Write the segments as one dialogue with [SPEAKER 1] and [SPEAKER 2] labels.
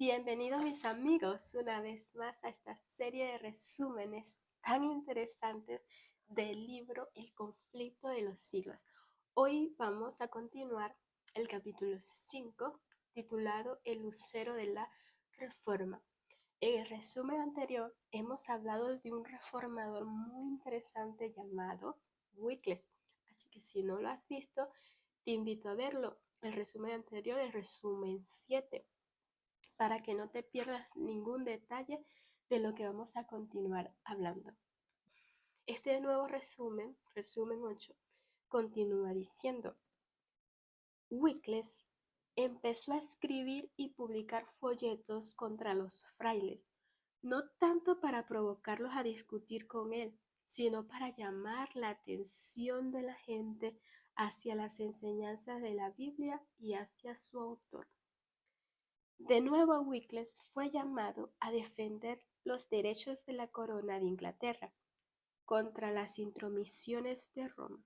[SPEAKER 1] Bienvenidos mis amigos una vez más a esta serie de resúmenes tan interesantes del libro El conflicto de los siglos. Hoy vamos a continuar el capítulo 5 titulado El lucero de la reforma. En el resumen anterior hemos hablado de un reformador muy interesante llamado Wycliffe, así que si no lo has visto te invito a verlo. El resumen anterior es resumen 7 para que no te pierdas ningún detalle de lo que vamos a continuar hablando. Este nuevo resumen 8, continúa diciendo: Wycliffe empezó a escribir y publicar folletos contra los frailes, no tanto para provocarlos a discutir con él, sino para llamar la atención de la gente hacia las enseñanzas de la Biblia y hacia su autor. De nuevo Wycliffe fue llamado a defender los derechos de la corona de Inglaterra contra las intromisiones de Roma,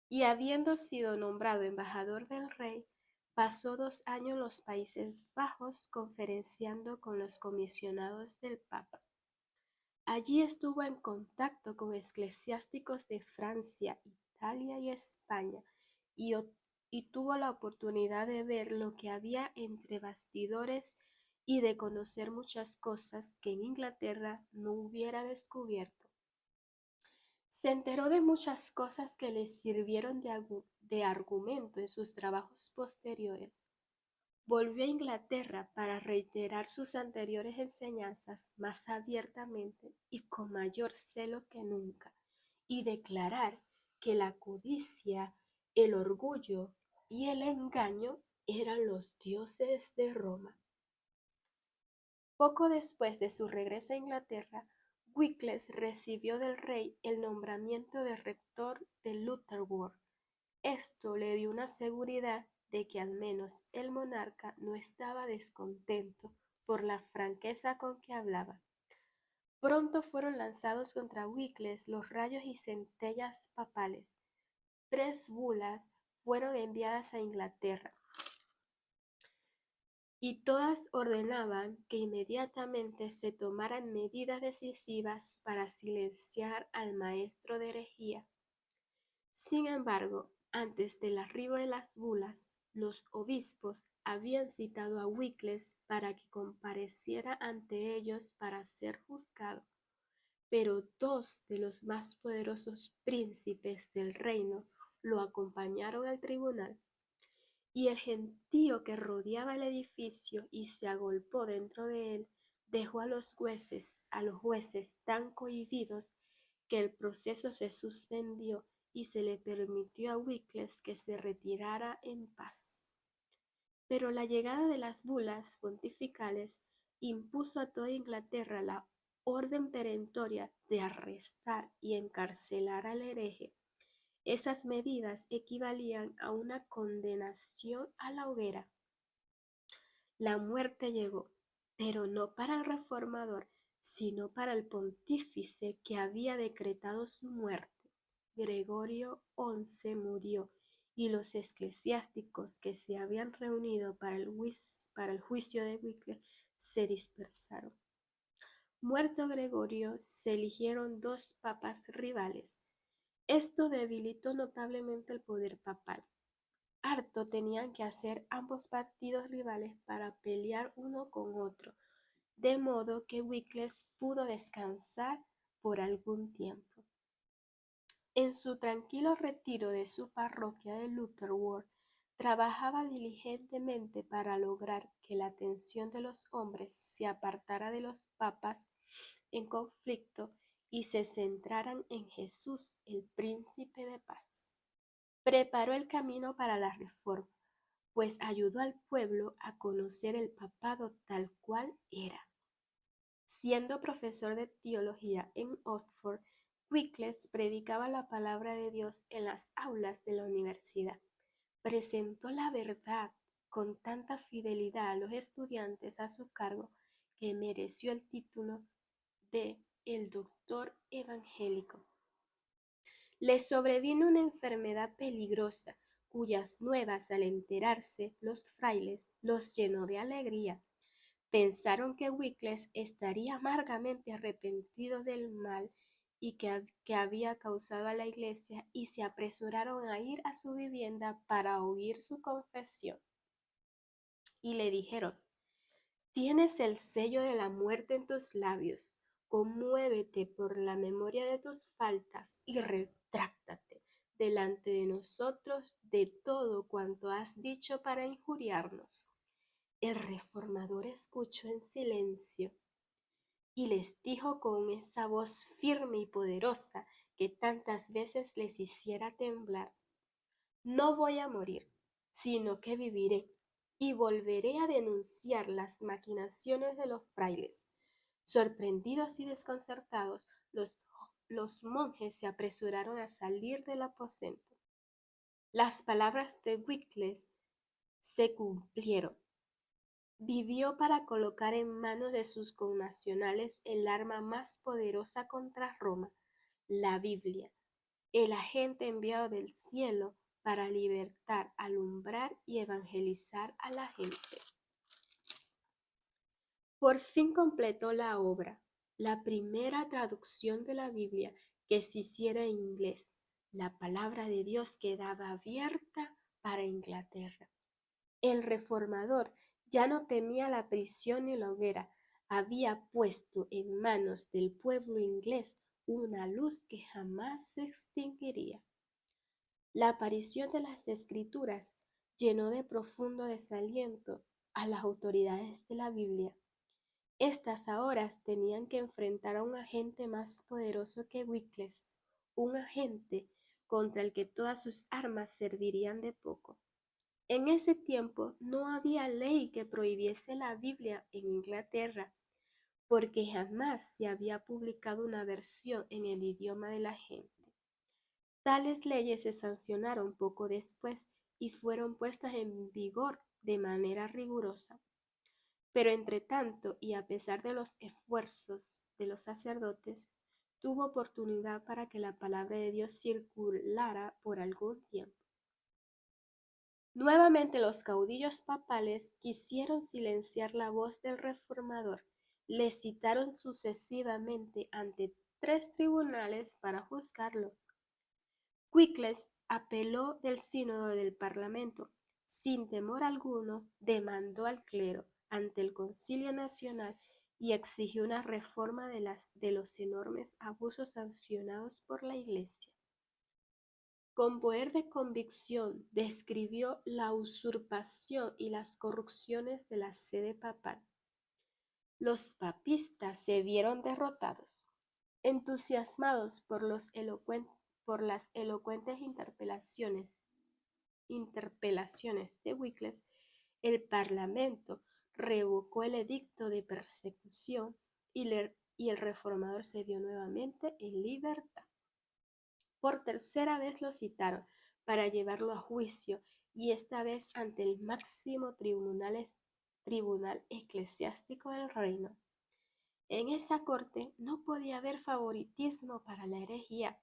[SPEAKER 1] y habiendo sido nombrado embajador del rey, pasó 2 años en los Países Bajos conferenciando con los comisionados del Papa. Allí estuvo en contacto con eclesiásticos de Francia, Italia y España, y, y tuvo la oportunidad de ver lo que había entre bastidores y de conocer muchas cosas que en Inglaterra no hubiera descubierto. Se enteró de muchas cosas que le sirvieron de argumento en sus trabajos posteriores. Volvió a Inglaterra para reiterar sus anteriores enseñanzas más abiertamente y con mayor celo que nunca, y declarar que la codicia, el orgullo y el engaño eran los dioses de Roma. Poco después de su regreso a Inglaterra, Wycliffe recibió del rey el nombramiento de rector de Lutterworth. Esto le dio una seguridad de que al menos el monarca no estaba descontento por la franqueza con que hablaba. Pronto fueron lanzados contra Wycliffe los rayos y centellas papales. 3 bulas fueron enviadas a Inglaterra, y todas ordenaban que inmediatamente se tomaran medidas decisivas para silenciar al maestro de herejía. Sin embargo, antes del arribo de las bulas, los obispos habían citado a Wycliffe para que compareciera ante ellos para ser juzgado, pero 2 de los más poderosos príncipes del reino lo acompañaron al tribunal, y el gentío que rodeaba el edificio y se agolpó dentro de él dejó a los jueces tan cohibidos que el proceso se suspendió y se le permitió a Wycliffe que se retirara en paz. Pero la llegada de las bulas pontificales impuso a toda Inglaterra la orden perentoria de arrestar y encarcelar al hereje. Esas medidas equivalían a una condenación a la hoguera. La muerte llegó, pero no para el reformador, sino para el pontífice que había decretado su muerte. Gregorio XI murió, y los eclesiásticos que se habían reunido para el juicio de Wycliffe se dispersaron. Muerto Gregorio, se eligieron 2 papas rivales. Esto debilitó notablemente el poder papal. Harto tenían que hacer ambos partidos rivales para pelear uno con otro, de modo que Wycliffe pudo descansar por algún tiempo. En su tranquilo retiro de su parroquia de Lutterworth, trabajaba diligentemente para lograr que la atención de los hombres se apartara de los papas en conflicto y se centraran en Jesús, el príncipe de paz. Preparó el camino para la reforma, pues ayudó al pueblo a conocer el papado tal cual era. Siendo profesor de teología en Oxford, Wycliffe predicaba la palabra de Dios en las aulas de la universidad. Presentó la verdad con tanta fidelidad a los estudiantes a su cargo que mereció el título de el doctor evangélico. Le sobrevino una enfermedad peligrosa, cuyas nuevas al enterarse los frailes los llenó de alegría. Pensaron que Wycliffe estaría amargamente arrepentido del mal que había causado a la iglesia y se apresuraron a ir a su vivienda para oír su confesión. Y le dijeron: tienes el sello de la muerte en tus labios. Conmuévete por la memoria de tus faltas y retráctate delante de nosotros de todo cuanto has dicho para injuriarnos. El reformador escuchó en silencio y les dijo con esa voz firme y poderosa que tantas veces les hiciera temblar: no voy a morir, sino que viviré, y volveré a denunciar las maquinaciones de los frailes. Sorprendidos y desconcertados, los monjes se apresuraron a salir del aposento. Las palabras de Wycliffe se cumplieron. Vivió para colocar en manos de sus connacionales el arma más poderosa contra Roma, la Biblia, el agente enviado del cielo para libertar, alumbrar y evangelizar a la gente. Por fin completó la obra, la primera traducción de la Biblia que se hiciera en inglés. La palabra de Dios quedaba abierta para Inglaterra. El reformador ya no temía la prisión ni la hoguera. Había puesto en manos del pueblo inglés una luz que jamás se extinguiría. La aparición de las Escrituras llenó de profundo desaliento a las autoridades de la Biblia. Estas ahora tenían que enfrentar a un agente más poderoso que Wycliffe, un agente contra el que todas sus armas servirían de poco. En ese tiempo no había ley que prohibiese la Biblia en Inglaterra, porque jamás se había publicado una versión en el idioma de la gente. Tales leyes se sancionaron poco después y fueron puestas en vigor de manera rigurosa. Pero entre tanto, y a pesar de los esfuerzos de los sacerdotes, tuvo oportunidad para que la palabra de Dios circulara por algún tiempo. Nuevamente los caudillos papales quisieron silenciar la voz del reformador. Le citaron sucesivamente ante 3 tribunales para juzgarlo. Wycliffe apeló del sínodo del Parlamento. Sin temor alguno, demandó al clero ante el Concilio Nacional y exigió una reforma de los enormes abusos sancionados por la Iglesia. Con poder de convicción describió la usurpación y las corrupciones de la sede papal. Los papistas se vieron derrotados. Entusiasmados por las elocuentes interpelaciones de Wycliffe, el Parlamento revocó el edicto de persecución y el reformador se vio nuevamente en libertad. Por tercera vez lo citaron para llevarlo a juicio, y esta vez ante el máximo tribunal eclesiástico del reino. En esa corte no podía haber favoritismo para la herejía.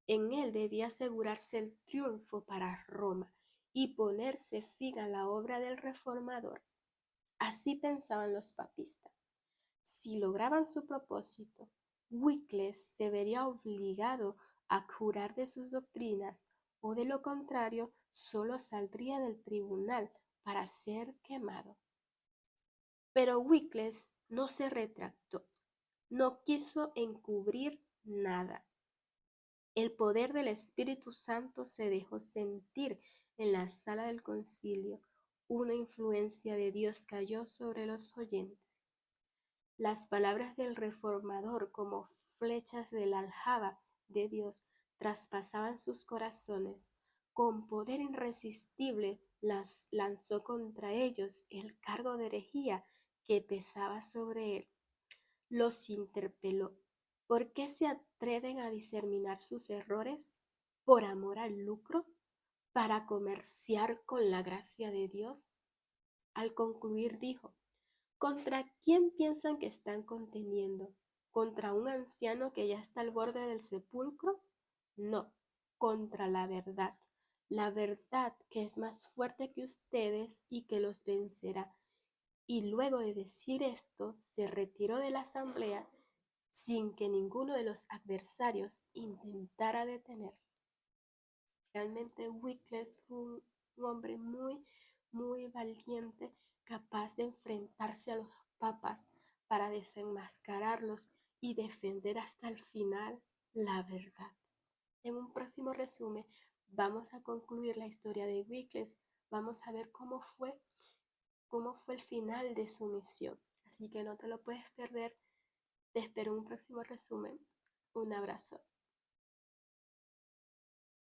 [SPEAKER 1] En él debía asegurarse el triunfo para Roma y ponerse fin a la obra del reformador. Así pensaban los papistas. Si lograban su propósito, Wycliffe se vería obligado a jurar de sus doctrinas, o de lo contrario, solo saldría del tribunal para ser quemado. Pero Wycliffe no se retractó, no quiso encubrir nada. El poder del Espíritu Santo se dejó sentir en la sala del concilio. Una influencia de Dios cayó sobre los oyentes. Las palabras del reformador, como flechas de la aljaba de Dios, traspasaban sus corazones. Con poder irresistible las lanzó contra ellos el cargo de herejía que pesaba sobre él. Los interpeló. ¿Por qué se atreven a diseminar sus errores? ¿Por amor al lucro? ¿Para comerciar con la gracia de Dios? Al concluir dijo: ¿contra quién piensan que están conteniendo? ¿Contra un anciano que ya está al borde del sepulcro? No, contra la verdad que es más fuerte que ustedes y que los vencerá. y luego de decir esto se retiró de la asamblea sin que ninguno de los adversarios intentara detenerlo. Realmente Wycliffe fue un hombre muy valiente, capaz de enfrentarse a los papas para desenmascararlos y defender hasta el final la verdad. En un próximo resumen vamos a concluir la historia de Wycliffe, vamos a ver cómo fue el final de su misión. Así que no te lo puedes perder. Te espero en un próximo resumen. Un abrazo.